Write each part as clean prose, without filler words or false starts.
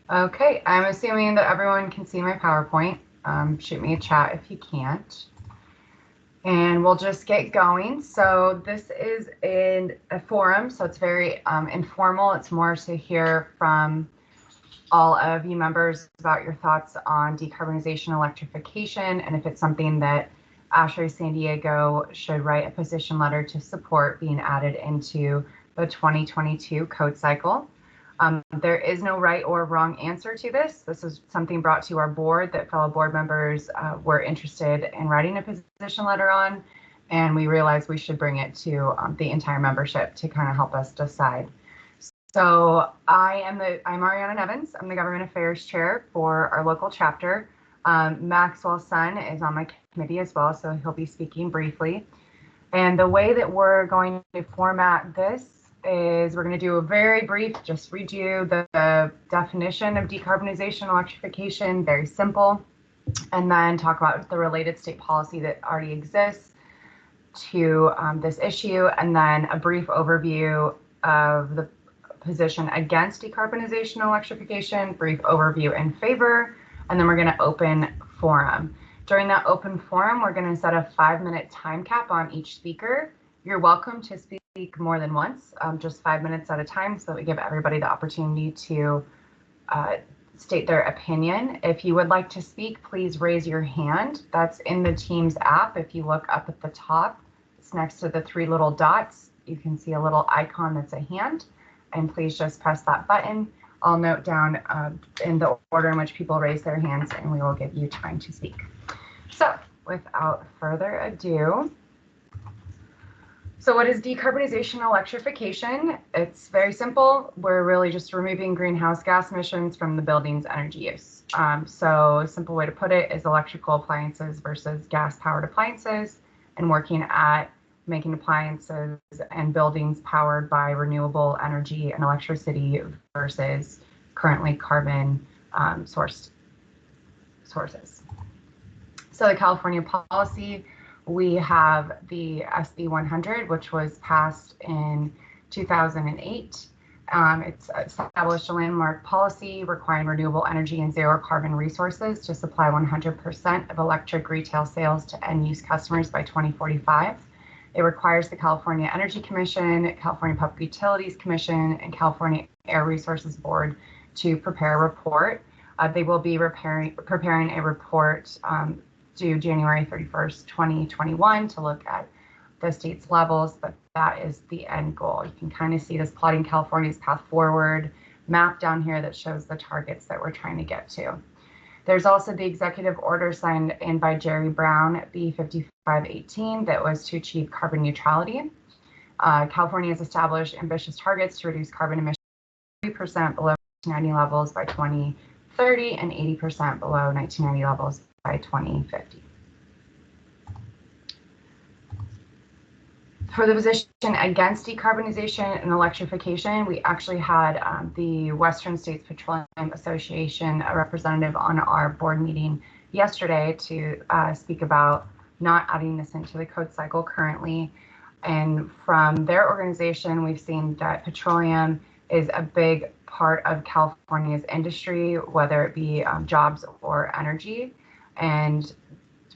Okay, I'm assuming that everyone can see my PowerPoint. Shoot me a chat if you can't. And we'll just get going. So this is a forum, so it's very informal. It's more to hear from all of you members about your thoughts on decarbonization, electrification, and if it's something that ASHRAE San Diego should write a position letter to support being added into the 2022 code cycle. There is no right or wrong answer to this. This is something brought to our board that fellow board members were interested in writing a position letter on, and we realized we should bring it to the entire membership to kind of help us decide. So I'm Arianna Nevins. I'm the Government Affairs Chair for our local chapter. Maxwell Sun is on my committee as well, so he'll be speaking briefly. And the way that we're going to format this is we're going to do a very brief, just read you the definition of decarbonization, electrification, very simple, and then talk about the related state policy that already exists to this issue, and then a brief overview of the position against decarbonization, electrification, brief overview in favor, and then we're going to open forum. During that open forum, we're going to set a 5-minute time cap on each speaker. You're welcome to speak more than once, just 5 minutes at a time, so that we give everybody the opportunity to state their opinion. If you would like to speak, please raise your hand. That's in the Teams app. If you look up at the top, it's next to the 3 little dots. You can see a little icon that's a hand, and please just press that button. I'll note down in the order in which people raise their hands, and we will give you time to speak. So without further ado, so what is decarbonization electrification? It's very simple. We're really just removing greenhouse gas emissions from the building's energy use. So a simple way to put it is electrical appliances versus gas-powered appliances, and working at making appliances and buildings powered by renewable energy and electricity versus currently carbon sourced sources. So the California policy, we have the SB 100, which was passed in 2008. It's established a landmark policy requiring renewable energy and zero carbon resources to supply 100% of electric retail sales to end-use customers by 2045. It requires the California Energy Commission, California Public Utilities Commission, and California Air Resources Board to prepare a report. They will be preparing a report due January 31st, 2021 to look at the state's levels, but that is the end goal. You can kind of see this plotting California's path forward map down here that shows the targets that we're trying to get to. There's also the executive order signed in by Jerry Brown, B 5518, that was to achieve carbon neutrality. California has established ambitious targets to reduce carbon emissions 3% below 1990 levels by 2030 and 80% below 1990 levels by 2050. For the position against decarbonization and electrification, we actually had the Western States Petroleum Association, a representative on our board meeting yesterday to speak about not adding this into the code cycle currently. And from their organization, we've seen that petroleum is a big part of California's industry, whether it be jobs or energy, and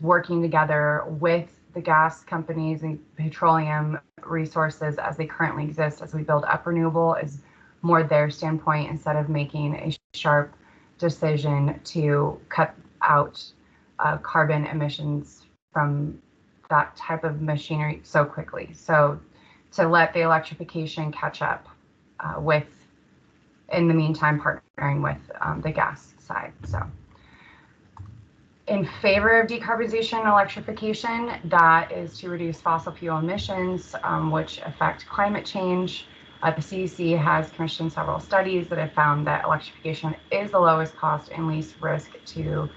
working together with the gas companies and petroleum resources as they currently exist as we build up renewable is more their standpoint, instead of making a sharp decision to cut out carbon emissions from that type of machinery so quickly. So to let the electrification catch up with, in the meantime, partnering with the gas side. So in favor of decarbonization and electrification, that is to reduce fossil fuel emissions, which affect climate change. The CDC has commissioned several studies that have found that electrification is the lowest cost and least risk to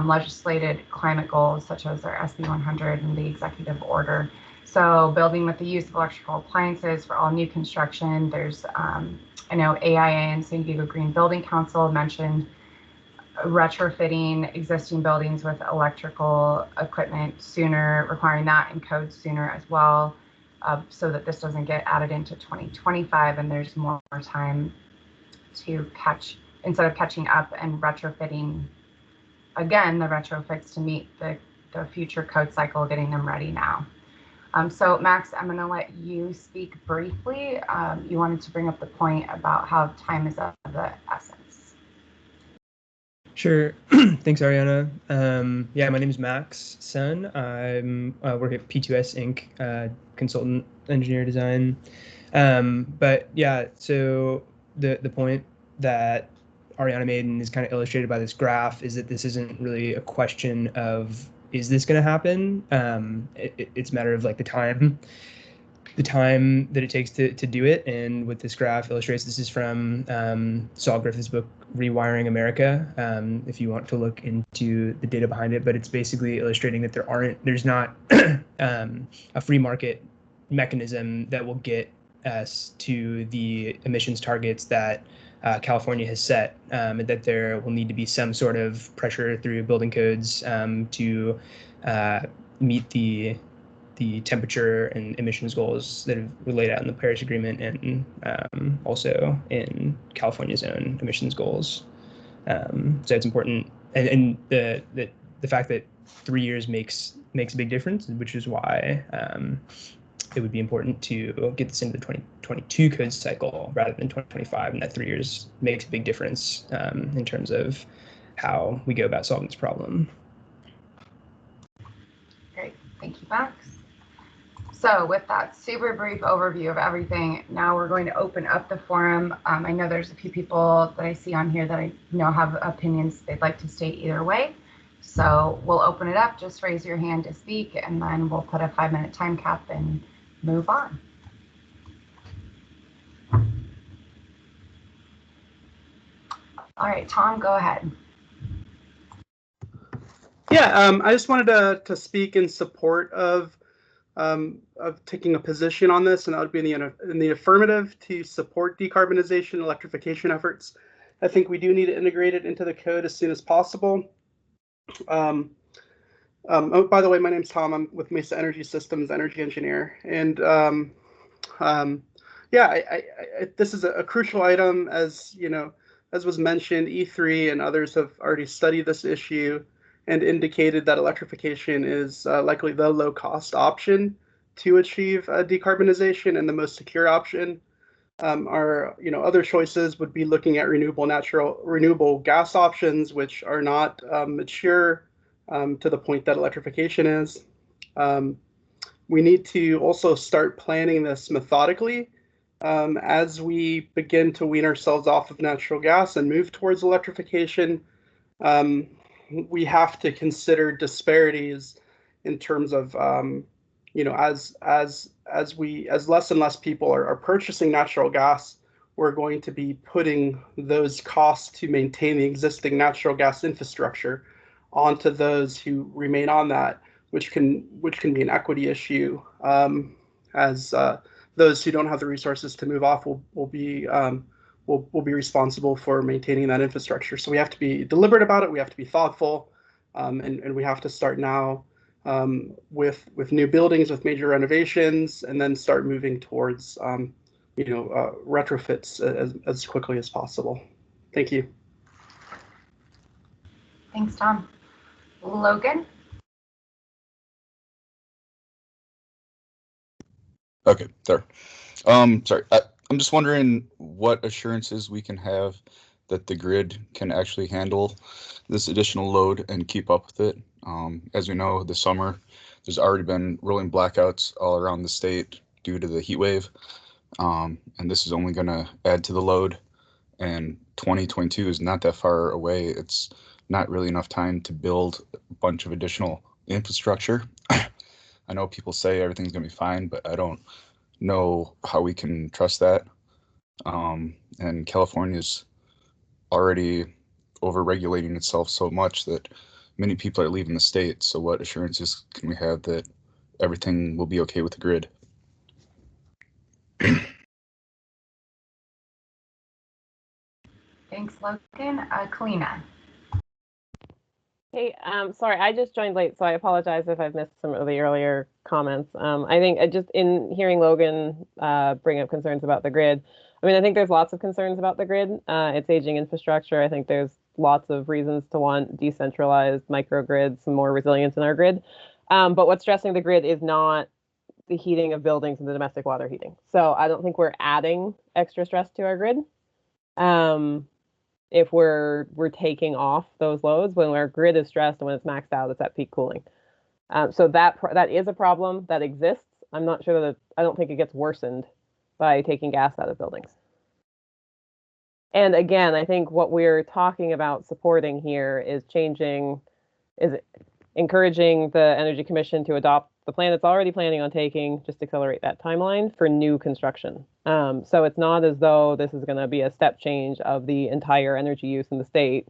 legislated climate goals, such as our SB 100 and the executive order. So building with the use of electrical appliances for all new construction, there's, I know AIA and San Diego Green Building Council mentioned retrofitting existing buildings with electrical equipment sooner, requiring that in code sooner as well, so that this doesn't get added into 2025 and there's more time to catch instead of catching up and retrofitting again the retrofits to meet the future code cycle, getting them ready now. So Max, I'm going to let you speak briefly. You wanted to bring up the point about how time is of the essence. Sure. Thanks, Arianna. Yeah, my name is Max Sun. I'm work at P2S Inc., consultant engineer design. But yeah, so the point that Arianna made and is kind of illustrated by this graph is that this isn't really a question of, is this going to happen? It's a matter of like the time that it takes to do it. And what this graph illustrates, this is from Saul Griffith's book, Rewiring America, if you want to look into the data behind it. But it's basically illustrating that there's not a free market mechanism that will get us to the emissions targets that California has set, and that there will need to be some sort of pressure through building codes to meet the temperature and emissions goals that were laid out in the Paris Agreement and also in California's own emissions goals. So it's important, and the fact that 3 years makes a big difference, which is why it would be important to get this into the 2022 code cycle rather than 2025, and that 3 years makes a big difference in terms of how we go about solving this problem. Great, thank you, Max. So with that super brief overview of everything, now we're going to open up the forum. I know there's a few people that I see on here that I know have opinions they'd like to state either way. So we'll open it up, just raise your hand to speak, and then we'll put a 5-minute time cap and move on. All right, Tom, go ahead. Yeah, I just wanted to speak in support of taking a position on this, and that would be in the affirmative to support decarbonization and electrification efforts. I think we do need to integrate it into the code as soon as possible. Oh, by the way, my name's Tom. I'm with Mesa Energy Systems, energy engineer, and yeah, this is a crucial item, as you know, as was mentioned. E3 and others have already studied this issue and indicated that electrification is likely the low-cost option to achieve decarbonization and the most secure option. Other choices would be looking at renewable gas options, which are not mature to the point that electrification is. We need to also start planning this methodically as we begin to wean ourselves off of natural gas and move towards electrification. We have to consider disparities in terms of, as less and less people are purchasing natural gas, we're going to be putting those costs to maintain the existing natural gas infrastructure onto those who remain on that, which can be an equity issue, as those who don't have the resources to move off will be responsible for maintaining that infrastructure. So we have to be deliberate about it. We have to be thoughtful, and we have to start now with new buildings, with major renovations, and then start moving towards retrofits as quickly as possible. Thank you. Thanks, Tom. Logan? Okay, there. Sorry, I'm just wondering what assurances we can have that the grid can actually handle this additional load and keep up with it. As we know, this summer, there's already been rolling blackouts all around the state due to the heat wave. And this is only going to add to the load. And 2022 is not that far away. It's not really enough time to build a bunch of additional infrastructure. I know people say everything's going to be fine, but I don't know how we can trust that. And California's already over-regulating itself so much that many people are leaving the state. So what assurances can we have that everything will be okay with the grid? Thanks, Logan. Kalina. Hey, sorry, I just joined late, so I apologize if I've missed some of the earlier comments. I think just in hearing Logan bring up concerns about the grid, I mean, I think there's lots of concerns about the grid. It's aging infrastructure. I think there's lots of reasons to want decentralized microgrids, some more resilience in our grid. But what's stressing the grid is not the heating of buildings and the domestic water heating. So I don't think we're adding extra stress to our grid. If we're taking off those loads when our grid is stressed and when it's maxed out, it's at peak cooling. So that is a problem that exists. I'm not sure that I don't think it gets worsened by taking gas out of buildings. And again, I think what we're talking about supporting here is encouraging the Energy Commission to adopt the plan it's already planning on taking, just accelerate that timeline for new construction. So it's not as though this is going to be a step change of the entire energy use in the state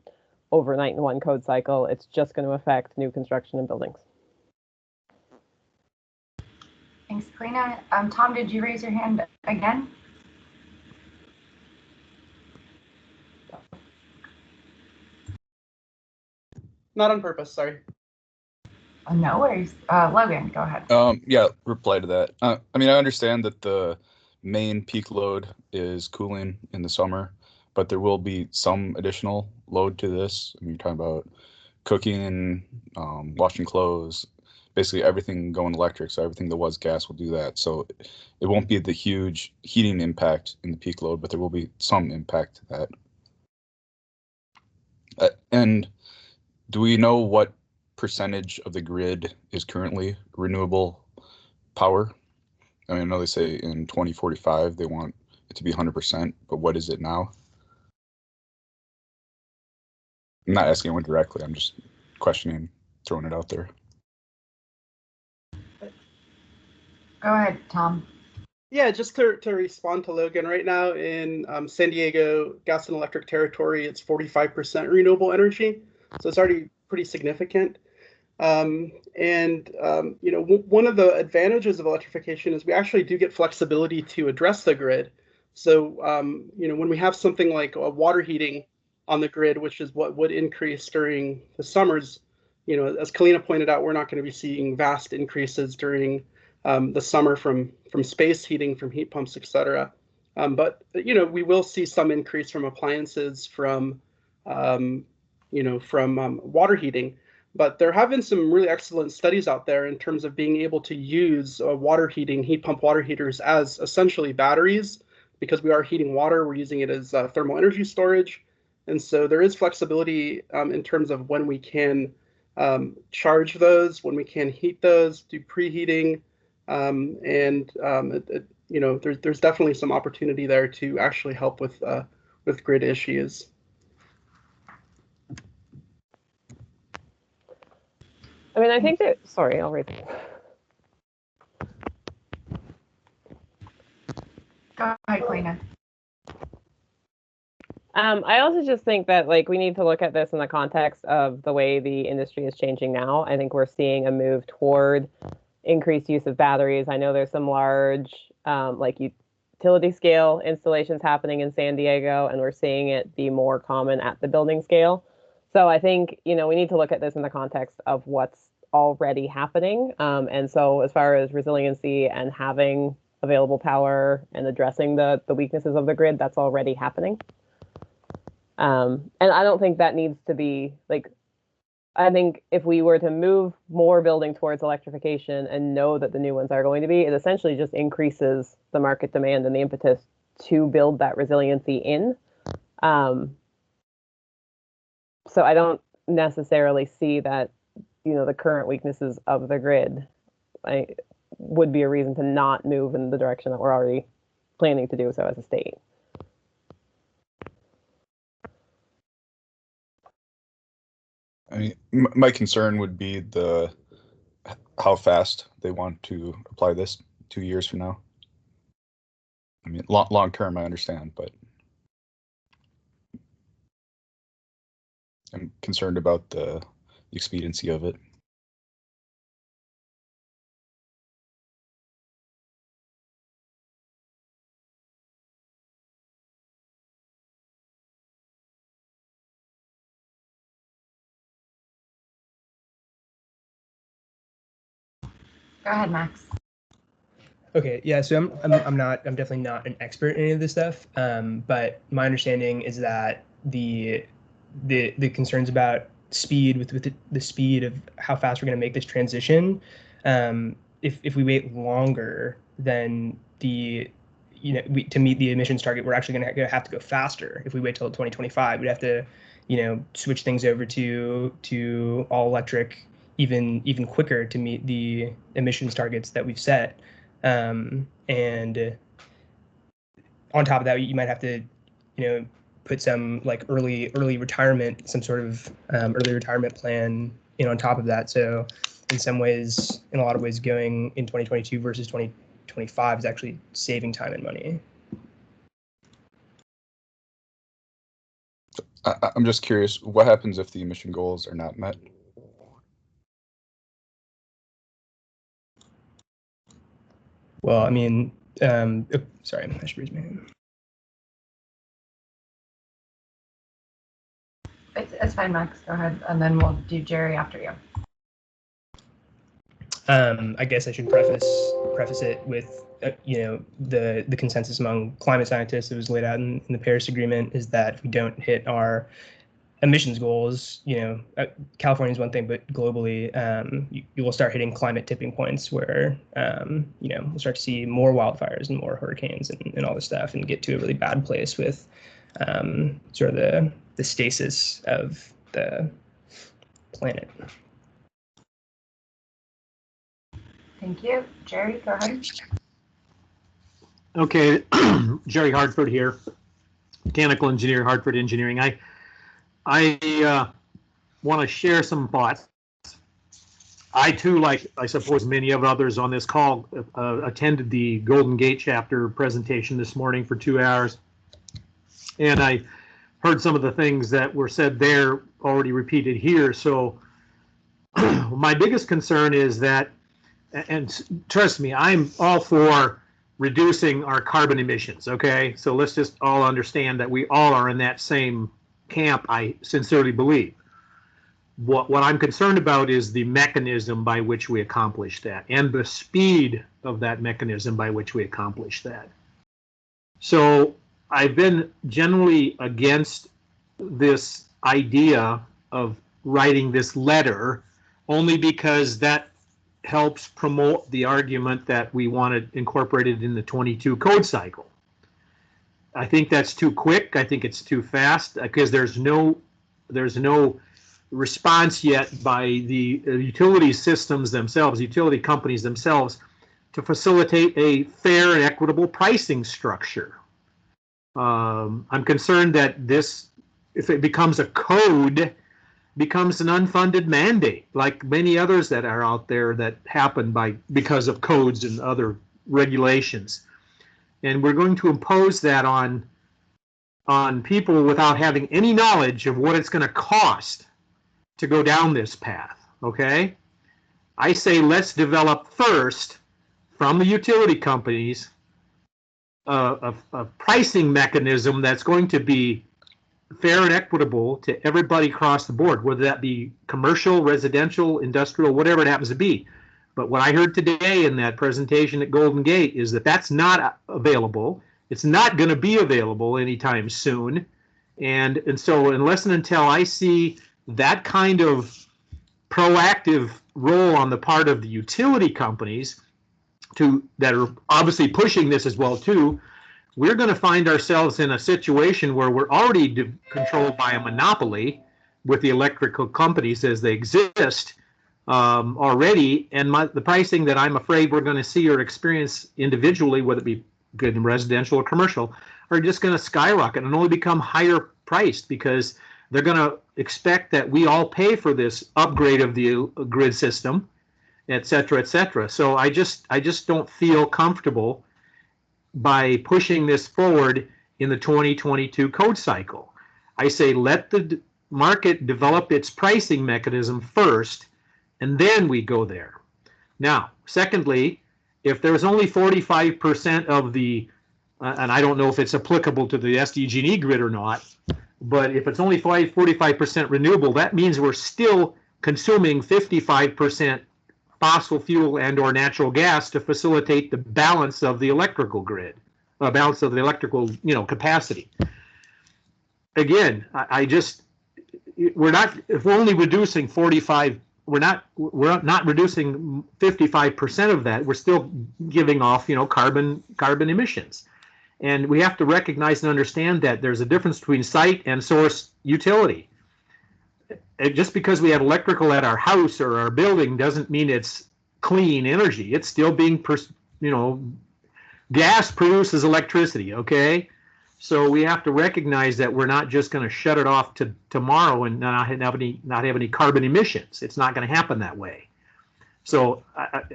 overnight in one code cycle. It's just going to affect new construction and buildings. Thanks, Kalina. Tom, did you raise your hand again? Not on purpose, sorry. Oh, no worries. Logan, go ahead. Yeah, reply to that. I mean, I understand that the main peak load is cooling in the summer, but there will be some additional load to this. I mean, you're talking about cooking, washing clothes, basically everything going electric. So everything that was gas will do that. So it won't be the huge heating impact in the peak load, but there will be some impact to that. And do we know what percentage of the grid is currently renewable power? I mean, I know they say in 2045 they want it to be 100%, but what is it now? I'm not asking anyone directly. I'm just questioning, throwing it out there. Go ahead, Tom. Yeah, just to respond to Logan, right now in San Diego gas and electric territory, it's 45% renewable energy. So it's already pretty significant. One of the advantages of electrification is we actually do get flexibility to address the grid. So, when we have something like a water heating on the grid, which is what would increase during the summers, as Kalina pointed out, we're not going to be seeing vast increases during the summer from space heating, from heat pumps, et cetera. But we will see some increase from appliances, from water heating. But there have been some really excellent studies out there in terms of being able to use heat pump water heaters as essentially batteries, because we are heating water, we're using it as thermal energy storage. And so there is flexibility in terms of when we can charge those, when we can heat those, do preheating. There's definitely some opportunity there to actually help with grid issues. I mean, I think that, sorry, I'll read it. Go ahead, Kalina. I also just think that we need to look at this in the context of the way the industry is changing now. I think we're seeing a move toward increased use of batteries. I know there's some large utility scale installations happening in San Diego, and we're seeing it be more common at the building scale. So I think, we need to look at this in the context of what's already happening. And so as far as resiliency and having available power and addressing the weaknesses of the grid, that's already happening. And I don't think that needs to be I think if we were to move more building towards electrification and know that the new ones are going to be, it essentially just increases the market demand and the impetus to build that resiliency in. So I don't necessarily see that, the current weaknesses of the grid would be a reason to not move in the direction that we're already planning to do so as a state. I mean, my concern would be how fast they want to apply this 2 years from now. I mean, long term, I understand, but I'm concerned about the expediency of it. Go ahead, Max. Okay, yeah, so I'm definitely not an expert in any of this stuff, but my understanding is that the concerns about speed with the speed of how fast we're going to make this transition, if we wait longer than to meet the emissions target, we're actually going to have to go faster. If we wait till 2025, we'd have to switch things over to all electric even quicker to meet the emissions targets that we've set. And on top of that, you might have to, put some like early retirement, some sort of early retirement plan in on top of that. So in a lot of ways, going in 2022 versus 2025 is actually saving time and money. I'm just curious, what happens if the emission goals are not met? Well, I mean, sorry, I should raise my hand. It's fine, Max. Go ahead, and then we'll do Jerry after you. I guess I should preface it with, the consensus among climate scientists that was laid out in the Paris Agreement is that if we don't hit our emissions goals, California is one thing, but globally, you will start hitting climate tipping points where, we'll start to see more wildfires and more hurricanes and all this stuff, and get to a really bad place with sort of the stasis of the planet. Thank you. Jerry, go ahead. Okay, Jerry Hartford here, mechanical engineer, Hartford Engineering. I want to share some thoughts. I too, like I suppose many of others on this call, attended the Golden Gate chapter presentation this morning for 2 hours, and I heard some of the things that were said there already repeated here. So my biggest concern is that, and trust me, I'm all for reducing our carbon emissions, okay? So let's just all understand that we all are in that same camp, I sincerely believe. What I'm concerned about is the mechanism by which we accomplish that, and the speed of that mechanism by which we accomplish that. So I've been generally against this idea of writing this letter, only because that helps promote the argument that we want it incorporated in the 22 code cycle. I think that's too quick. I think it's too fast, because there's no response yet by the utility systems themselves, utility companies themselves, to facilitate a fair and equitable pricing structure. I'm concerned that this, if it becomes a code, becomes an unfunded mandate, like many others that are out there that happen because of codes and other regulations. And we're going to impose that on people without having any knowledge of what it's going to cost to go down this path, okay? I say let's develop first, from the utility companies, a pricing mechanism that's going to be fair and equitable to everybody across the board, whether that be commercial, residential, industrial, whatever it happens to be. But what I heard today in that presentation at Golden Gate is that that's not available. It's not going to be available anytime soon. And so unless and until I see that kind of proactive role on the part of the utility companies that are obviously pushing this as well too, we're going to find ourselves in a situation where we're already controlled by a monopoly with the electrical companies as they exist already, and the pricing that I'm afraid we're going to see or experience individually, whether it be good in residential or commercial, are just going to skyrocket and only become higher priced, because they're going to expect that we all pay for this upgrade of the grid system, et cetera, et cetera. So I just don't feel comfortable by pushing this forward in the 2022 code cycle. I say let the market develop its pricing mechanism first, and then we go there. Now, secondly, if there's only 45% of the, and I don't know if it's applicable to the SDG&E grid or not, but if it's only 45% renewable, that means we're still consuming 55% fossil fuel and or natural gas to facilitate the balance of the electrical grid, balance of the electrical, capacity. Again, we're only reducing 45. We're not reducing 55% of that. We're still giving off, carbon emissions. And we have to recognize and understand that there's a difference between site and source utility. Just because we have electrical at our house or our building doesn't mean it's clean energy. It's still being, gas produces electricity, okay? So we have to recognize that we're not just going to shut it off to tomorrow and not have any carbon emissions. It's not going to happen that way. So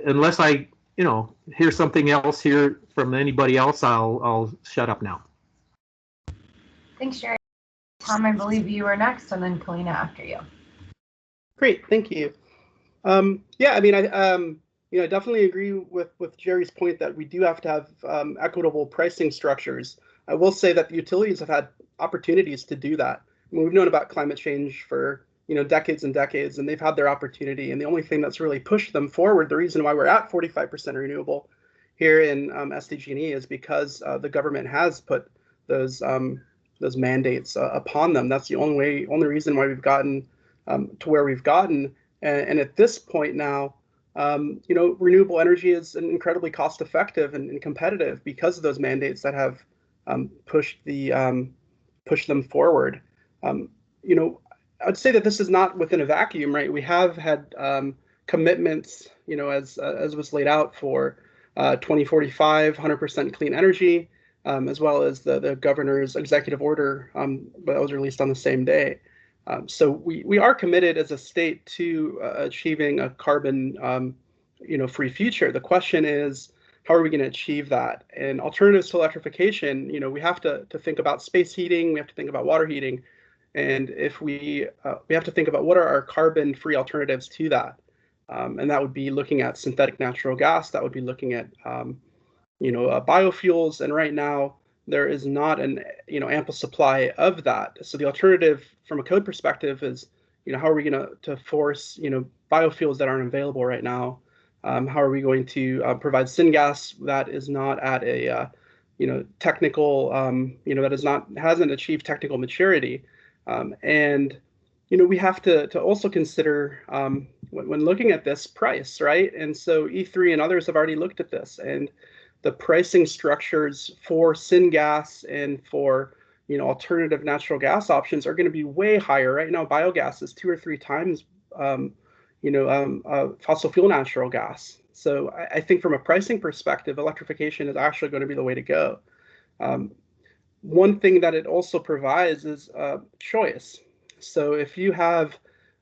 unless I hear something else here from anybody else, I'll shut up now. Thanks, Jerry. Tom, I believe you are next, and then Kalina after you. Great, thank you. Yeah, I mean, I definitely agree with Jerry's point that we do have to have equitable pricing structures. I will say that the utilities have had opportunities to do that. I mean, we've known about climate change for decades and decades, and they've had their opportunity. And the only thing that's really pushed them forward, the reason why we're at 45% renewable here in SDG&E, is because the government has put those mandates upon them. That's the only reason why we've gotten to where we've gotten. And at this point now, renewable energy is incredibly cost effective and competitive because of those mandates that have pushed them forward. I'd say that this is not within a vacuum, right? We have had commitments, as was laid out for 2045, 100% clean energy, as well as the governor's executive order that was released on the same day. So we are committed as a state to achieving a carbon free future. The question is, how are we going to achieve that? And alternatives to electrification, we have to think about space heating, we have to think about water heating, and if we have to think about what are our carbon free alternatives to that. And that would be looking at synthetic natural gas, that would be looking at biofuels, and right now there is not an ample supply of that. So the alternative from a code perspective is how are we going to force biofuels that aren't available right now? How are we going to provide syngas that is not at a technical that hasn't achieved technical maturity? And we have to also consider when looking at this price, right? And so E3 and others have already looked at this, and the pricing structures for syngas and for alternative natural gas options are going to be way higher. Right now, biogas is 2 or 3 times fossil fuel natural gas. So I think from a pricing perspective, electrification is actually going to be the way to go. One thing that it also provides is choice. So if you have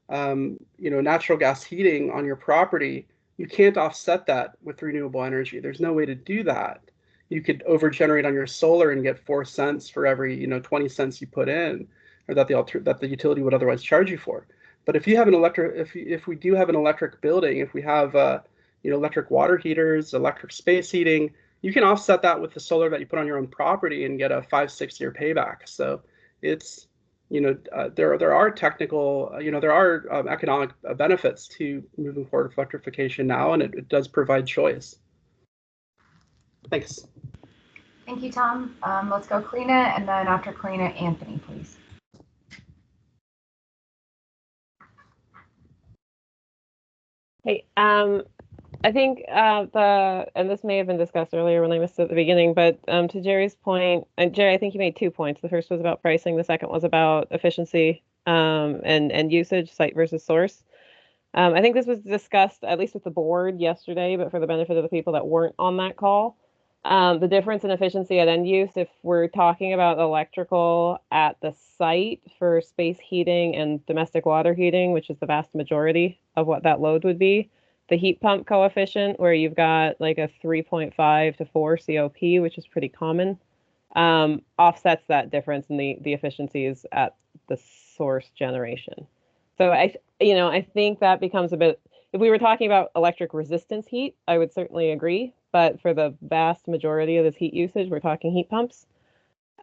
natural gas heating on your property, you can't offset that with renewable energy. There's no way to do that. You could overgenerate on your solar and get 4 cents for every 20 cents you put in, or that the utility would otherwise charge you for. But if you have if we do have an electric building, if we have electric water heaters, electric space heating, you can offset that with the solar that you put on your own property and get a 5-6 year payback. So it's there are technical there are economic benefits to moving forward with electrification now, and it does provide choice. Thanks. Thank you, Tom. Let's go Kalina, and then after Kalina, Anthony, please. Hey, I think and this may have been discussed earlier when I missed it at the beginning, but to Jerry's point, and Jerry, I think you made 2 points. The first was about pricing. The second was about efficiency and usage, site versus source. I think this was discussed, at least with the board yesterday, but for the benefit of the people that weren't on that call. The difference in efficiency at end use, if we're talking about electrical at the site for space heating and domestic water heating, which is the vast majority of what that load would be, the heat pump coefficient, where you've got like a 3.5 to 4 COP, which is pretty common, offsets that difference in the efficiencies at the source generation. So I think that becomes a bit, if we were talking about electric resistance heat, I would certainly agree. But for the vast majority of this heat usage, we're talking heat pumps.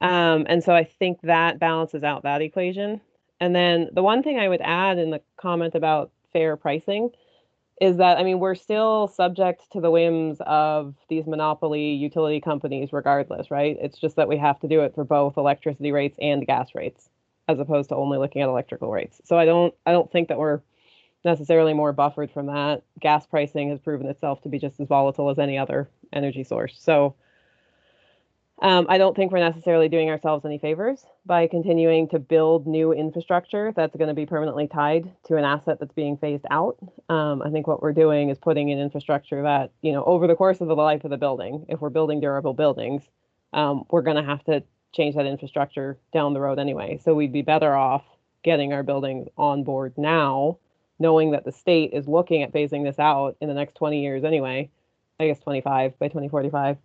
And so I think that balances out that equation. And then the one thing I would add in the comment about fair pricing is that, I mean, we're still subject to the whims of these monopoly utility companies regardless, right? It's just that we have to do it for both electricity rates and gas rates, as opposed to only looking at electrical rates. So I don't think that we're necessarily more buffered from that. Gas pricing has proven itself to be just as volatile as any other energy source. So I don't think we're necessarily doing ourselves any favors by continuing to build new infrastructure that's going to be permanently tied to an asset that's being phased out. I think what we're doing is putting in infrastructure that, you know, over the course of the life of the building, if we're building durable buildings, we're going to have to change that infrastructure down the road anyway. So we'd be better off getting our buildings on board now, knowing that the state is looking at phasing this out in the next 20 years anyway, I guess 25 by 2045.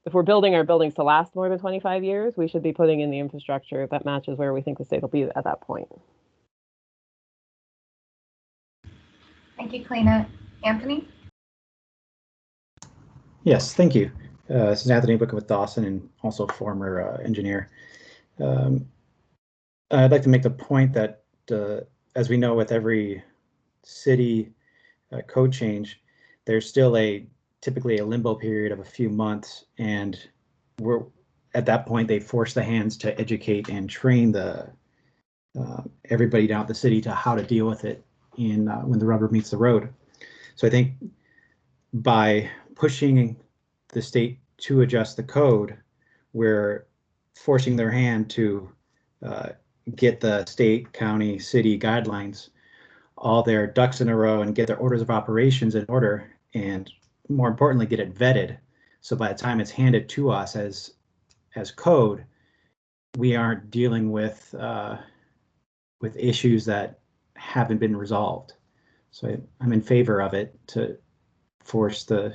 If we're building our buildings to last more than 25 years, we should be putting in the infrastructure that matches where we think the state will be at that point. Thank you, Kalina. Anthony? Yes, thank you. This is Anthony Booker with Dawson and also former engineer. I'd like to make the point that, as we know, with every city code change, there's still typically a limbo period of a few months, and we're at that point they force the hands to educate and train everybody down at the city to how to deal with it when the rubber meets the road. So I think by pushing the state to adjust the code, we're forcing their hand to get the state, county, city guidelines, all their ducks in a row, and get their orders of operations in order, and more importantly, get it vetted. So by the time it's handed to us as code, we aren't dealing with issues that haven't been resolved. So I'm in favor of it, to force the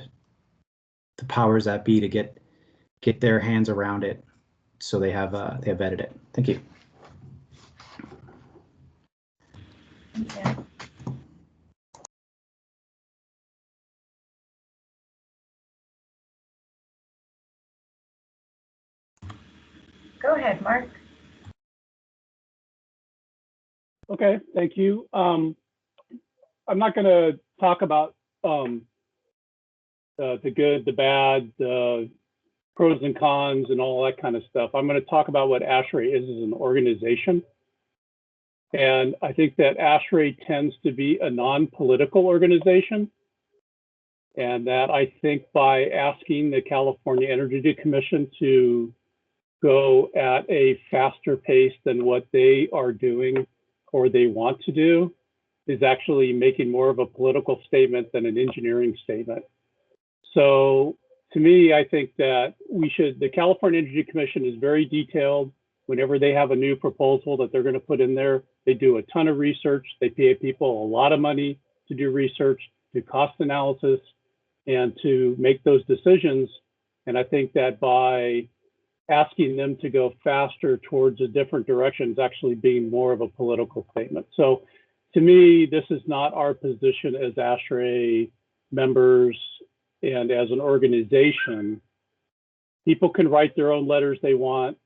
powers that be to get their hands around it, so they have vetted it. Thank you. Yeah. Go ahead, Mark. Okay, thank you. I'm not going to talk about the good, the bad, the pros and cons and all that kind of stuff. I'm going to talk about what ASHRAE is as an organization. And I think that ASHRAE tends to be a non-political organization. And that I think by asking the California Energy Commission to go at a faster pace than what they are doing or they want to do is actually making more of a political statement than an engineering statement. So to me, I think that the California Energy Commission is very detailed. Whenever they have a new proposal that they're going to put in there, they do a ton of research. They pay people a lot of money to do research, do cost analysis, and to make those decisions. And I think that by asking them to go faster towards a different direction is actually being more of a political statement. So to me, this is not our position as ASHRAE members and as an organization. People can write their own letters they want.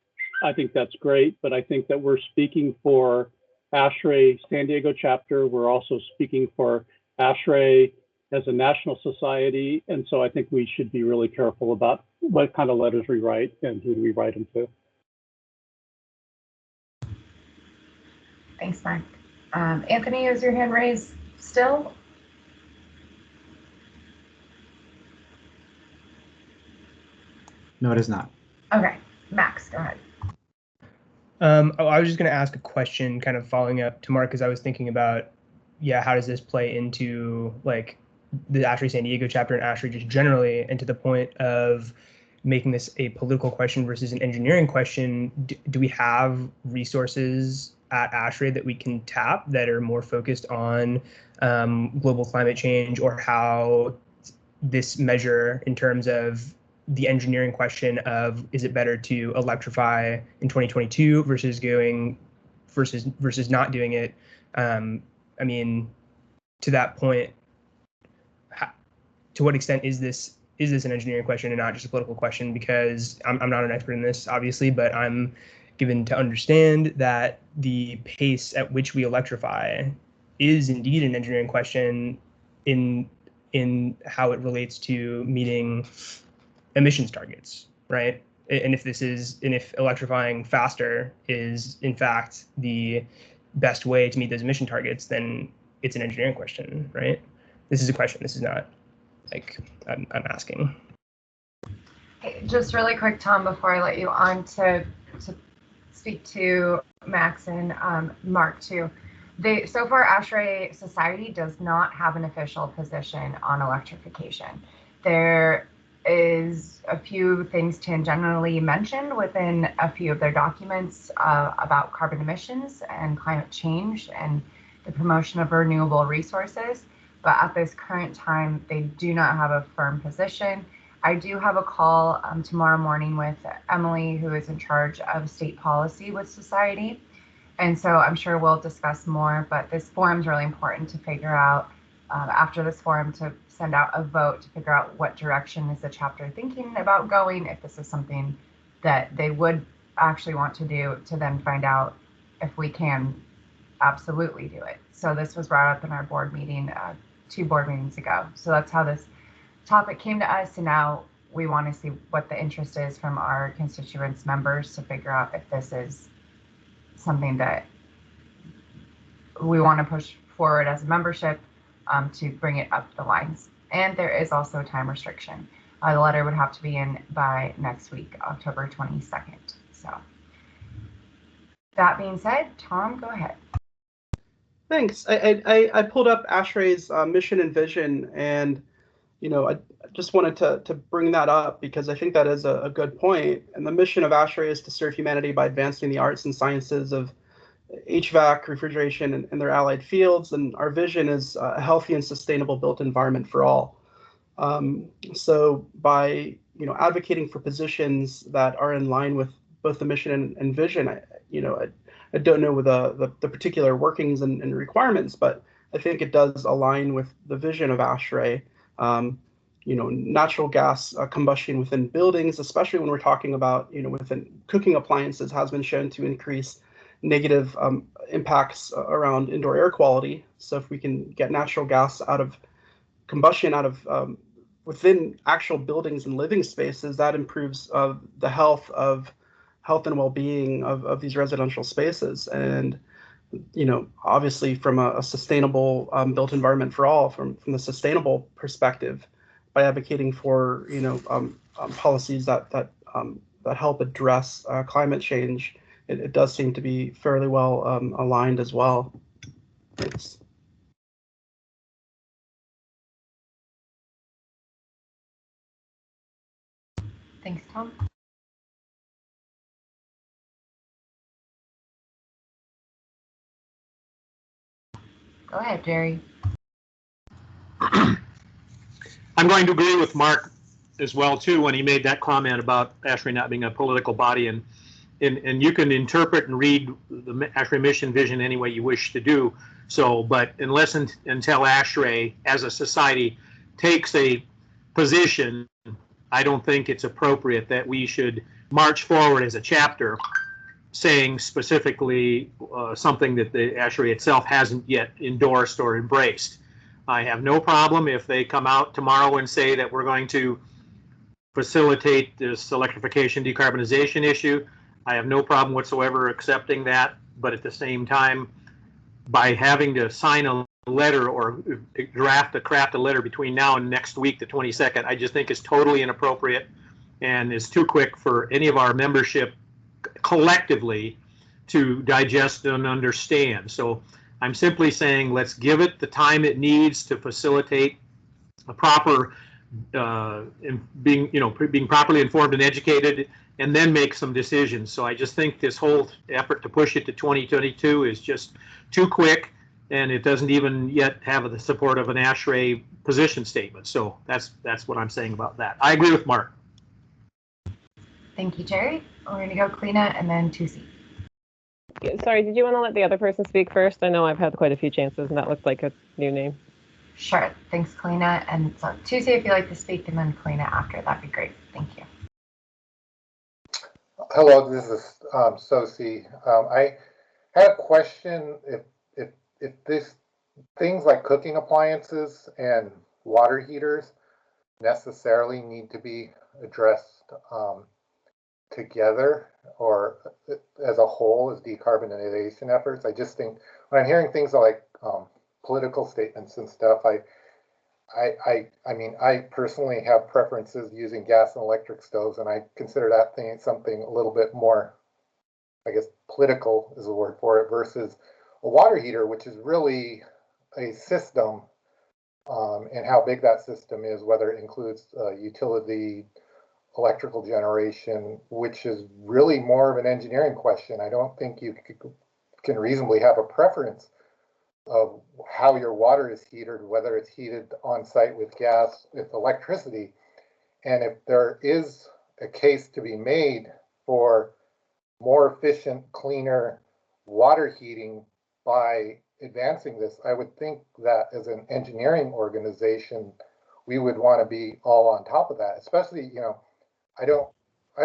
I think that's great, but I think that we're speaking for ASHRAE San Diego chapter. We're also speaking for ASHRAE as a national society. And so I think we should be really careful about what kind of letters we write and who do we write them to. Thanks, Mark. Anthony, is your hand raised still? No, it is not. Okay, Max, go ahead. I was just going to ask a question, kind of following up to Mark, because I was thinking about, how does this play into like the ASHRAE San Diego chapter and ASHRAE just generally, and to the point of making this a political question versus an engineering question, do we have resources at ASHRAE that we can tap that are more focused on global climate change, or how this measure in terms of the engineering question of, is it better to electrify in 2022 versus not doing it? I mean, to that point, to what extent is this an engineering question and not just a political question? Because I'm not an expert in this, obviously, but I'm given to understand that the pace at which we electrify is indeed an engineering question in how it relates to meeting emissions targets, right? And if electrifying faster is in fact the best way to meet those emission targets, then it's an engineering question, right? This is a question. This is not like I'm asking. Hey, just really quick, Tom, before I let you on to speak to Max and Mark too. So far, ASHRAE Society does not have an official position on electrification. There is a few things tangentially mentioned within a few of their documents about carbon emissions and climate change and the promotion of renewable resources. But at this current time, they do not have a firm position. I do have a call tomorrow morning with Emily, who is in charge of state policy with Society. And so I'm sure we'll discuss more, but this forum is really important to figure out after this forum to send out a vote to figure out what direction is the chapter thinking about going, if this is something that they would actually want to do, to then find out if we can absolutely do it. So this was brought up in our board meeting 2 board meetings ago. So that's how this topic came to us, and now we want to see what the interest is from our constituents members to figure out if this is something that we want to push forward as a membership to bring it up the lines. And there is also a time restriction. The letter would have to be in by next week, October 22nd. So that being said, Tom, go ahead. Thanks. I pulled up ASHRAE's mission and vision, and I just wanted to bring that up because I think that is a good point. And the mission of ASHRAE is to serve humanity by advancing the arts and sciences of HVAC, refrigeration, and their allied fields. And our vision is a healthy and sustainable built environment for all. So by advocating for positions that are in line with both the mission and vision, I don't know the particular workings and requirements, but I think it does align with the vision of ASHRAE. Natural gas combustion within buildings, especially when we're talking about, within cooking appliances, has been shown to increase negative impacts around indoor air quality. So if we can get natural gas out of combustion, within actual buildings and living spaces, that improves the health and well-being of these residential spaces. And obviously from a sustainable built environment for all, from the sustainable perspective, by advocating for policies that help address climate change, it does seem to be fairly well aligned as well. Thanks. Thanks, Tom. Go ahead, Jerry. I'm going to agree with Mark as well too when he made that comment about ASHRAE not being a political body, and you can interpret and read the ASHRAE mission vision any way you wish to do so, but unless until ASHRAE as a society takes a position, I don't think it's appropriate that we should march forward as a chapter saying specifically something that the ASHRAE itself hasn't yet endorsed or embraced. I have no problem if they come out tomorrow and say that we're going to facilitate this electrification decarbonization issue. I have no problem whatsoever accepting that, but at the same time, by having to sign a letter or craft a letter between now and next week, the 22nd, I just think is totally inappropriate and is too quick for any of our membership collectively to digest and understand. So I'm simply saying let's give it the time it needs to facilitate a proper being properly informed and educated, and then make some decisions. So I just think this whole effort to push it to 2022 is just too quick, and it doesn't even yet have the support of an ASHRAE position statement. So that's what I'm saying about that. I agree with Mark. Thank you, Jerry. We're going to go Kalina and then Tusi. Sorry, did you want to let the other person speak first? I know I've had quite a few chances, and that looked like a new name. Sure. Thanks, Kalina. And so Tusi, if you'd like to speak, and then Kalina after, that'd be great. Thank you. Hello, this is Sosi. I had a question. If this things like cooking appliances and water heaters necessarily need to be addressed together or as a whole as decarbonization efforts. I just think when I'm hearing things like political statements and stuff, I mean, I personally have preferences using gas and electric stoves, and I consider that thing something a little bit more, I guess, political is the word for it, versus a water heater, which is really a system, and how big that system is, whether it includes utility, electrical generation, which is really more of an engineering question. I don't think you can reasonably have a preference of how your water is heated, whether it's heated on site with gas, with electricity. And if there is a case to be made for more efficient, cleaner water heating by advancing this, I would think that as an engineering organization, we would want to be all on top of that. Especially, you know, I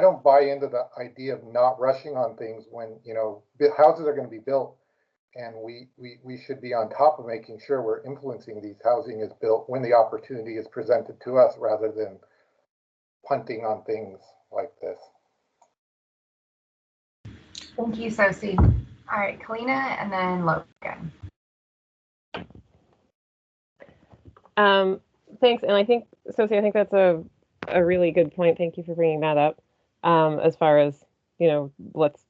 don't buy into the idea of not rushing on things when, you know, houses are going to be built, and we should be on top of making sure we're influencing these housing is built when the opportunity is presented to us, rather than punting on things like this. Thank you, Sosie. All right, Kalina, and then Logan. Thanks, and I think, Sosie, I think that's a really good point. Thank you for bringing that up. As far as, you know, let's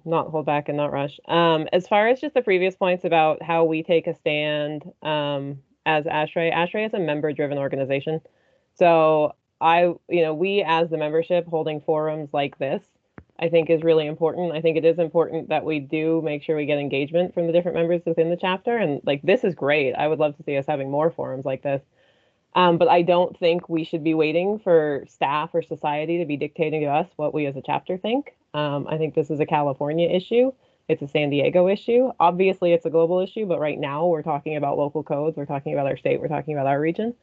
not hold back and not rush. As far as just the previous points about how we take a stand as ASHRAE is a member-driven organization. So we as the membership holding forums like this, I think is really important. I think it is important that we do make sure we get engagement from the different members within the chapter. And like, this is great. I would love to see us having more forums like this. But I don't think we should be waiting for staff or society to be dictating to us what we as a chapter think. I think this is a California issue. It's a San Diego issue. Obviously, it's a global issue, but right now we're talking about local codes. We're talking about our state. We're talking about our region.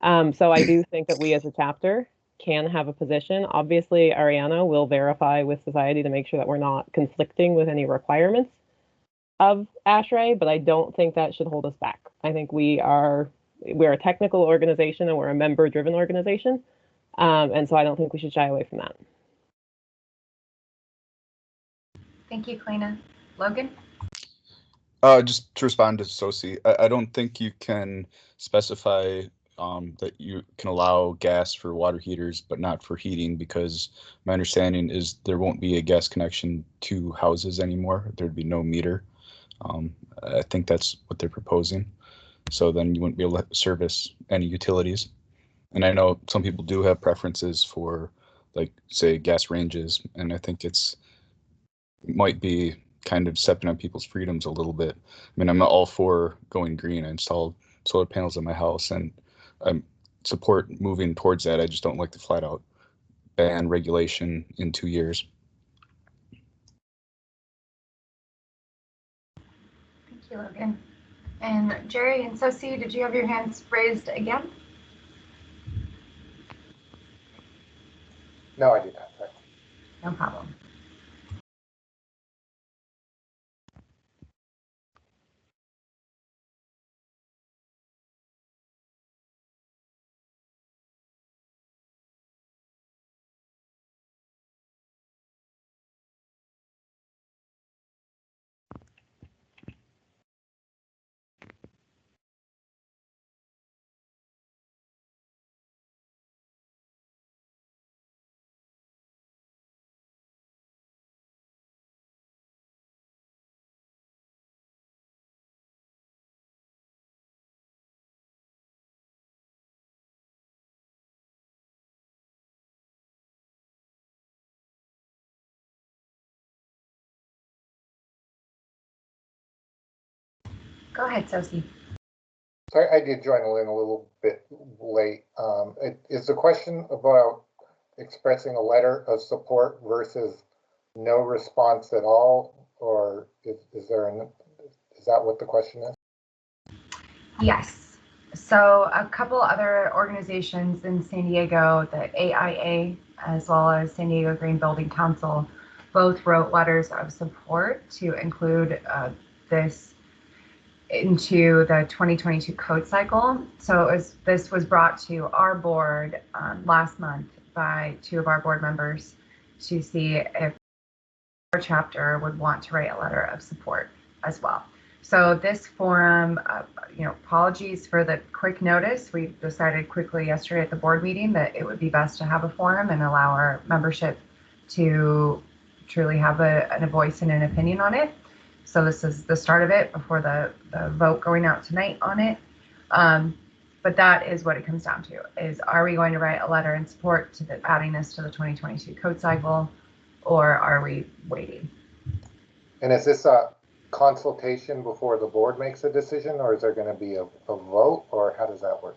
So I do think that we as a chapter can have a position. Obviously, Arianna will verify with society to make sure that we're not conflicting with any requirements of ASHRAE, but I don't think that should hold us back. I think we're a technical organization and we're a member-driven organization. And so I don't think we should shy away from that. Thank you, Kalina. Logan? Just to respond to Sosie, I don't think you can specify that you can allow gas for water heaters, but not for heating, because my understanding is there won't be a gas connection to houses anymore. There'd be no meter. I think that's what they're proposing. So then you wouldn't be able to service any utilities. And I know some people do have preferences for, like, say, gas ranges, and I think it might be kind of stepping on people's freedoms a little bit. I mean, I'm all for going green. I installed solar panels in my house, and I support moving towards that. I just don't like the flat out ban regulation in 2 years. Thank you, Logan. And Jerry and Sosie, did you have your hands raised again? No, I did not. Sorry. No problem. Go ahead, Sosie. Sorry, I did join in a little bit late. Is the question about expressing a letter of support versus no response at all, or is that what the question is? Yes. So a couple other organizations in San Diego, the AIA, as well as San Diego Green Building Council, both wrote letters of support to include this into the 2022 code cycle. So this was brought to our board last month by 2 of our board members to see if our chapter would want to write a letter of support as well. So this forum, apologies for the quick notice. We decided quickly yesterday at the board meeting that it would be best to have a forum and allow our membership to truly have a voice and an opinion on it. So this is the start of it before the vote going out tonight on it. But that is what it comes down to, is are we going to write a letter in support to adding this to the 2022 code cycle, or are we waiting? And is this a consultation before the board makes a decision, or is there going to be a vote, or how does that work?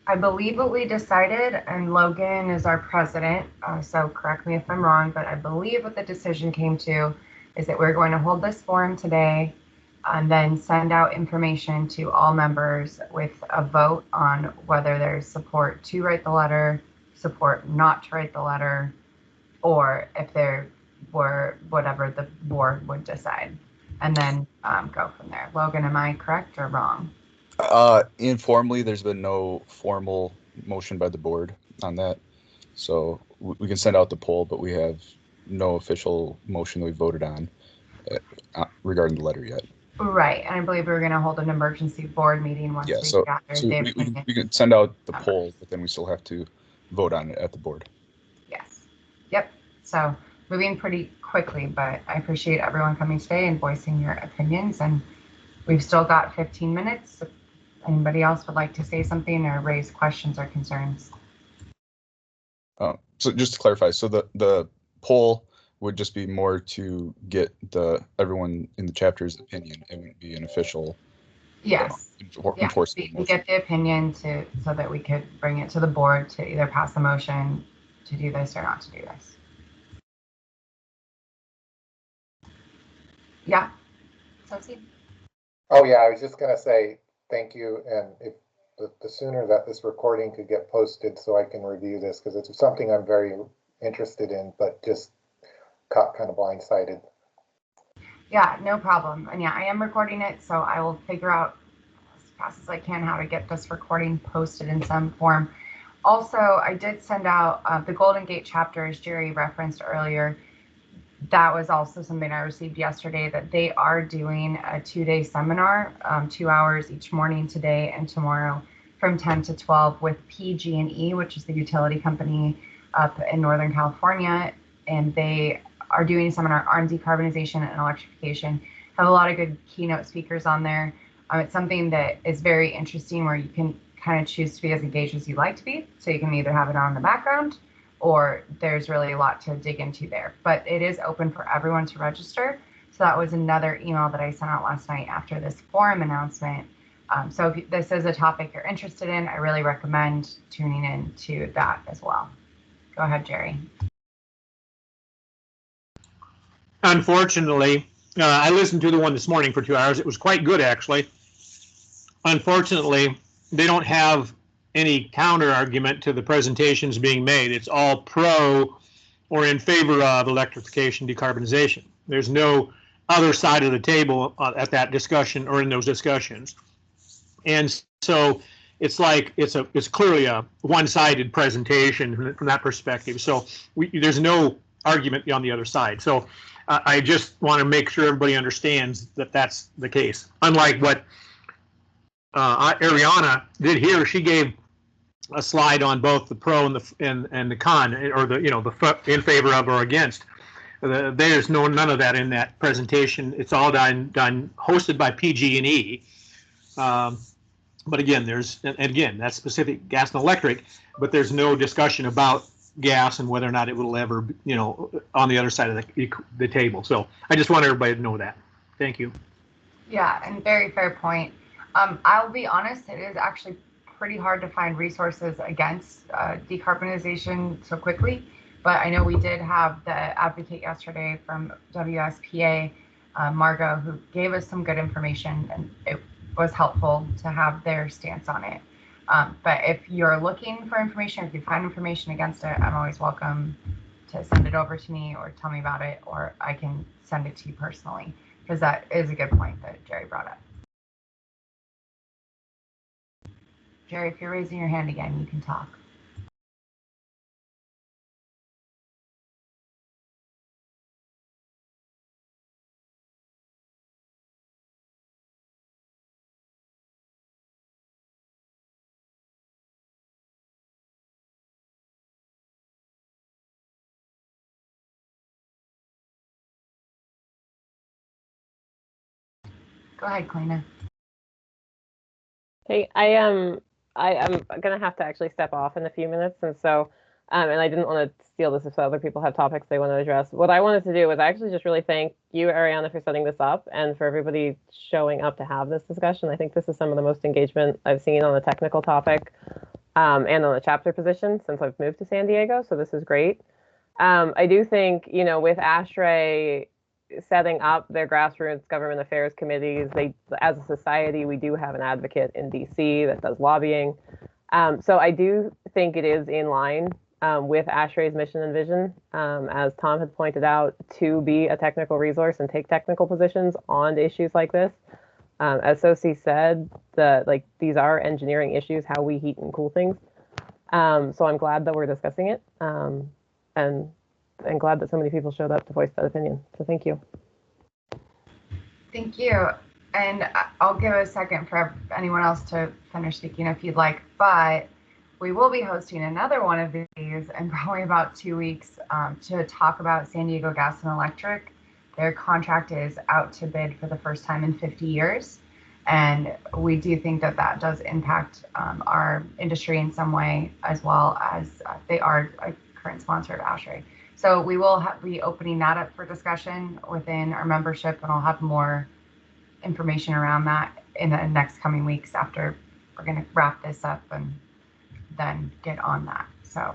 I believe what we decided, and Logan is our president, so correct me if I'm wrong, but I believe what the decision came to is that we're going to hold this forum today and then send out information to all members with a vote on whether there's support to write the letter, support not to write the letter, or if there were whatever the board would decide, and then go from there. Logan, am I correct or wrong? Informally, there's been no formal motion by the board on that. So we can send out the poll, but we have no official motion that we voted on regarding the letter yet. Right, and I believe we were going to hold an emergency board meeting once we gathered the opinion. We can send out the poll, but then we still have to vote on it at the board. Yes. Yep. So moving pretty quickly, but I appreciate everyone coming today and voicing your opinions. And we've still got 15 minutes. If anybody else would like to say something or raise questions or concerns. So just to clarify, so the poll would just be more to get everyone in the chapter's opinion. It wouldn't be an official. Yes. Enforcement. We get the opinion so that we could bring it to the board to either pass the motion to do this or not to do this. Yeah. Sophie? Oh yeah, I was just going to say thank you, and if the sooner that this recording could get posted so I can review this, because it's something I'm very interested in, but just caught kind of blindsided. Yeah, no problem. And yeah, I am recording it, so I will figure out as fast as I can how to get this recording posted in some form. Also, I did send out the Golden Gate chapter, as Jerry referenced earlier. That was also something I received yesterday, that they are doing a 2-day seminar, 2 hours each morning today and tomorrow from 10 to 12 with PG&E, which is the utility company up in Northern California. And they are doing a seminar on decarbonization and electrification. Have a lot of good keynote speakers on there. It's something that is very interesting, where you can kind of choose to be as engaged as you like to be. So you can either have it on in the background, or there's really a lot to dig into there. But it is open for everyone to register. So that was another email that I sent out last night after this forum announcement. So if this is a topic you're interested in, I really recommend tuning in to that as well. Go ahead, Jerry. Unfortunately, I listened to the one this morning for 2 hours. It was quite good, actually. Unfortunately, they don't have any counter argument to the presentations being made. It's all pro or in favor of electrification, decarbonization. There's no other side of the table at that discussion or in those discussions. And so it's like it's clearly a one-sided presentation from that perspective. So there's no argument on the other side. So I just want to make sure everybody understands that that's the case. Unlike what Arianna did here, she gave a slide on both the pro and the con, or the in favor of or against. There's none of that in that presentation. It's all done hosted by PG&E. But again, that's specific gas and electric, but there's no discussion about gas and whether or not it will ever, on the other side of the table. So I just want everybody to know that. Thank you. Yeah, and very fair point. I'll be honest, it is actually pretty hard to find resources against decarbonization so quickly. But I know we did have the advocate yesterday from WSPA, Margot, who gave us some good information, and it was helpful to have their stance on it. But if you're looking for information, if you find information against it, I'm always welcome to send it over to me or tell me about it, or I can send it to you personally, because that is a good point that Jerry brought up. Jerry, if you're raising your hand again, you can talk. Go ahead, Kalina. Hey, I'm gonna have to actually step off in a few minutes, and so and I didn't want to steal this if other people have topics they want to address. What I wanted to do was actually just really thank you, Arianna, for setting this up and for everybody showing up to have this discussion. I think this is some of the most engagement I've seen on the technical topic and on the chapter position since I've moved to San Diego. So this is great. I do think, you know, with ASHRAE setting up their grassroots government affairs committees, as a society, we do have an advocate in DC that does lobbying. So I do think it is in line with ASHRAE's mission and vision, as Tom had pointed out, to be a technical resource and take technical positions on issues like this. As Sophie said, these are engineering issues, how we heat and cool things. So I'm glad that we're discussing it, and glad that so many people showed up to voice that opinion. So thank you. Thank you. And I'll give a second for anyone else to finish speaking if you'd like, but we will be hosting another one of these in probably about 2 weeks to talk about San Diego Gas and Electric. Their contract is out to bid for the first time in 50 years. And we do think that that does impact our industry in some way, as well as they are a current sponsor of ASHRAE. So we will be opening that up for discussion within our membership, and I'll have more information around that in the next coming weeks after we're going to wrap this up and then get on that. So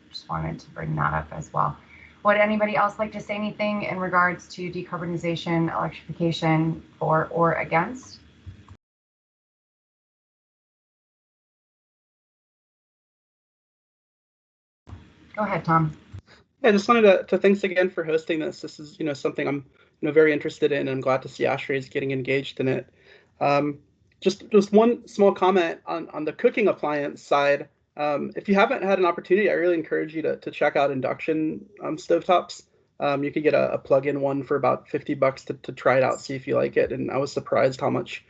just wanted to bring that up as well. Would anybody else like to say anything in regards to decarbonization, electrification, for or against? Go ahead, Tom. Yeah, I just wanted to thanks again for hosting this. This is, something I'm, very interested in, and I'm glad to see ASHRAE is getting engaged in it. Just one small comment on the cooking appliance side. If you haven't had an opportunity, I really encourage you to check out induction stovetops. You could get a plug-in one for about $50 to try it out, see if you like it. And I was surprised how much,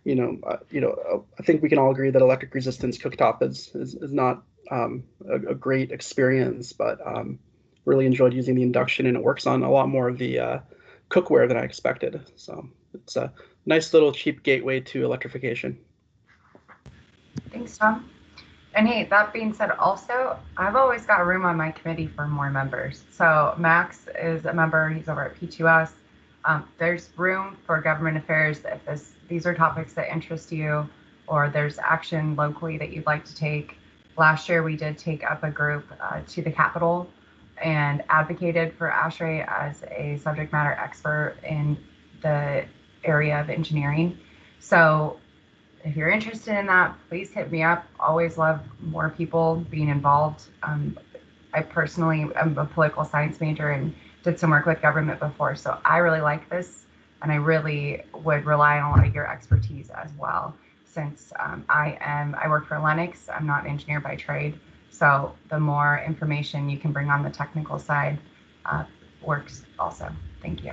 I think we can all agree that electric resistance cooktop is not a great experience, but really enjoyed using the induction, and it works on a lot more of the cookware than I expected. So it's a nice little cheap gateway to electrification. Thanks, Tom. And hey, that being said, also, I've always got room on my committee for more members. So Max is a member, he's over at P2S. There's room for government affairs if these are topics that interest you, or there's action locally that you'd like to take. Last year, we did take up a group to the Capitol and advocated for ASHRAE as a subject matter expert in the area of engineering. So if you're interested in that, please hit me up. Always love more people being involved. I personally am a political science major and did some work with government before, so I really like this, and I really would rely on a lot of your expertise as well, since I work for Lennox. I'm not an engineer by trade, so the more information you can bring on the technical side works also. Thank you.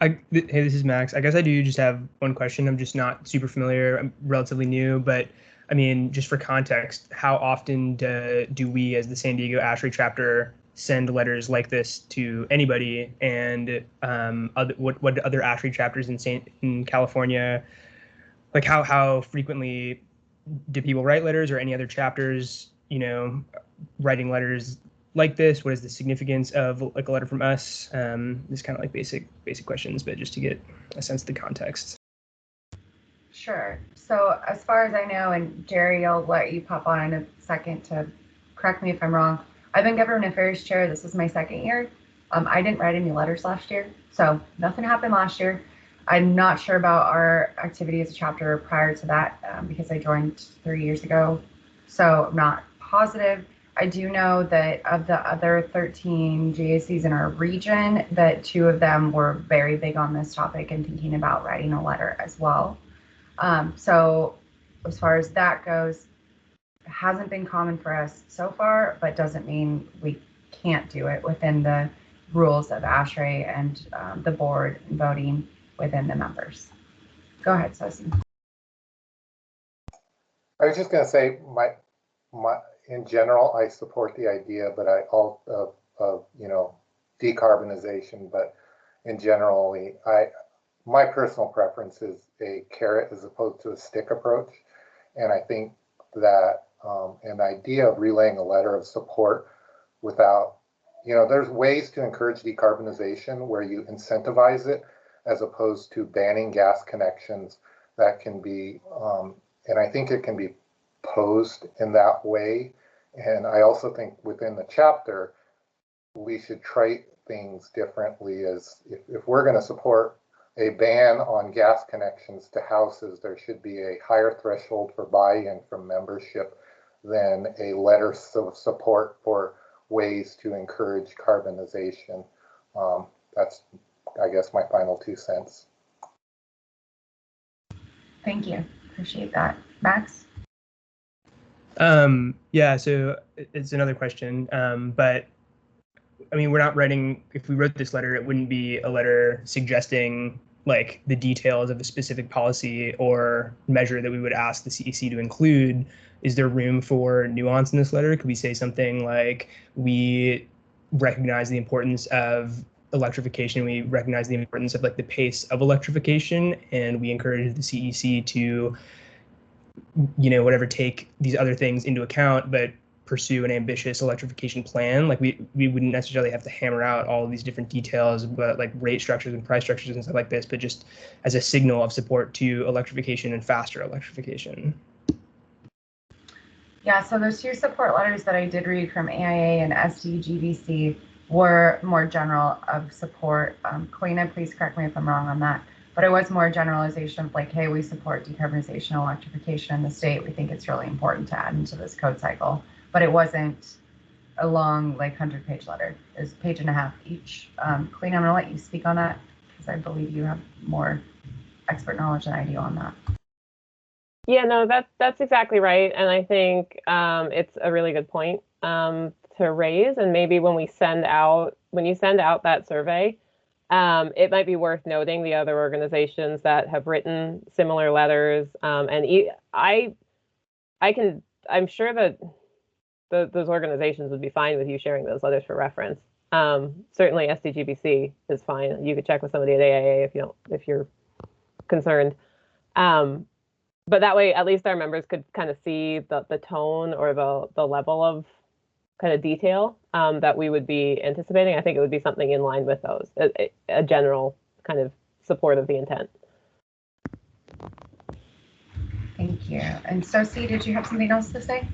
Hey, this is Max. I guess I do just have one question. I'm just not super familiar. I'm relatively new, but I mean, just for context, how often do we, as the San Diego ASHRAE chapter, send letters like this to anybody? And what other ASHRAE chapters in California, like how frequently do people write letters, or any other chapters, writing letters like this? What is the significance of like a letter from us? This kind of like basic questions, but just to get a sense of the context. Sure. So as far as I know, and Jerry, I'll let you pop on in a second to correct me if I'm wrong. I've been government affairs chair. This is my second year. I didn't write any letters last year, so nothing happened last year. I'm not sure about our activity as a chapter prior to that because I joined 3 years ago, so I'm not positive. I do know that of the other 13 GACs in our region, that 2 of them were very big on this topic and thinking about writing a letter as well. So as far as that goes, it hasn't been common for us so far, but doesn't mean we can't do it within the rules of ASHRAE and the board voting within the members. Go ahead, Sosi. I was just going to say, in general, I support the idea, but of decarbonization. But in generally, my personal preference is a carrot as opposed to a stick approach, and I think that an idea of relaying a letter of support without, there's ways to encourage decarbonization where you incentivize it as opposed to banning gas connections that can be, and I think it can be posed in that way. And I also think within the chapter, we should try things differently. As if we're going to support a ban on gas connections to houses, there should be a higher threshold for buy-in from membership than a letter of support for ways to encourage carbonization. That's, I guess, my final 2 cents. Thank you. Appreciate that. Max? Yeah, so it's another question, but I mean, we're not writing, if we wrote this letter, it wouldn't be a letter suggesting like the details of a specific policy or measure that we would ask the CEC to include. Is there room for nuance in this letter? Could we say something like, we recognize the importance of electrification, we recognize the importance of like the pace of electrification, and we encourage the CEC to, whatever, take these other things into account, but pursue an ambitious electrification plan. Like we wouldn't necessarily have to hammer out all of these different details about like rate structures and price structures and stuff like this, but just as a signal of support to electrification and faster electrification. Yeah, so those 2 support letters that I did read from AIA and SDGVC were more general of support. Kalina, please correct me if I'm wrong on that, but it was more generalization of like, hey, we support decarbonization and electrification in the state. We think it's really important to add into this code cycle, but it wasn't a long, like 100-page letter. It was a page and a half each. Kalina, I'm gonna let you speak on that because I believe you have more expert knowledge than I do on that. Yeah, no, that's exactly right. And I think it's a really good point to raise. And maybe when you send out that survey, it might be worth noting the other organizations that have written similar letters. And I'm sure that those organizations would be fine with you sharing those letters for reference. Certainly SDGBC is fine. You could check with somebody at AIA if you're concerned. But that way, at least our members could kind of see the tone or the level of kind of detail that we would be anticipating. I think it would be something in line with those, a general kind of support of the intent. Thank you. And Sosi, did you have something else to say?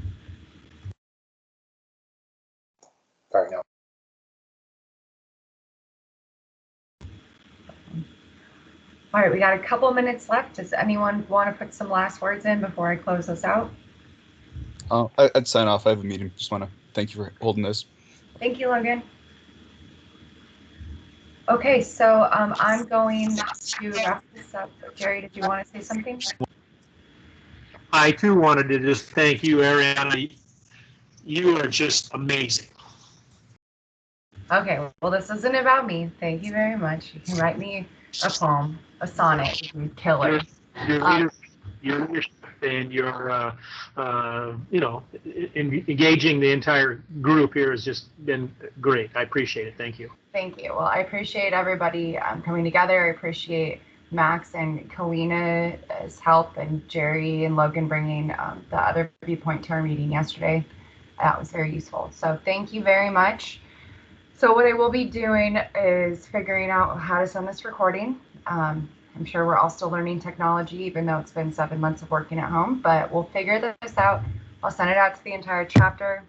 Sorry, no. All right, we got a couple minutes left. Does anyone want to put some last words in before I close this out? I'd sign off. I have a meeting. Just want to thank you for holding this. Thank you, Logan. Okay, so I'm going to wrap this up. Jerry, did you want to say something? I too wanted to just thank you, Arianna. You are just amazing. Okay, well, this isn't about me. Thank you very much. You can write me a poem, a sonnet, killer. Your leadership and your, engaging the entire group here has just been great. I appreciate it. Thank you. Thank you. Well, I appreciate everybody coming together. I appreciate Max and Kalina's help, and Jerry and Logan bringing the other viewpoint to our meeting yesterday. That was very useful. So thank you very much. So what I will be doing is figuring out how to send this recording. I'm sure we're all still learning technology, even though it's been 7 months of working at home, but we'll figure this out. I'll send it out to the entire chapter.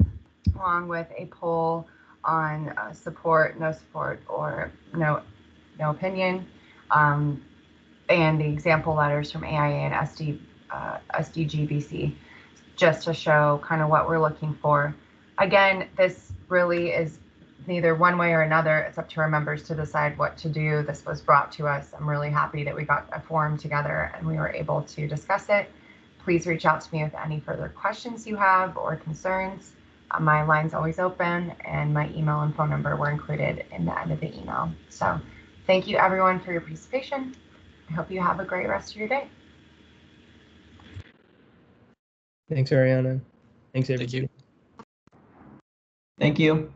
along with a poll on support, no support, or no opinion, and the example letters from AIA and SDGBC, just to show kind of what we're looking for. Again, this really is neither one way or another. It's up to our members to decide what to do. This was brought to us. I'm really happy that we got a forum together and we were able to discuss it. Please reach out to me with any further questions you have or concerns. My line's always open, and my email and phone number were included in the end of the email. So thank you everyone for your participation. I hope you have a great rest of your day. Thanks, Arianna. Thanks, everybody. Thank you.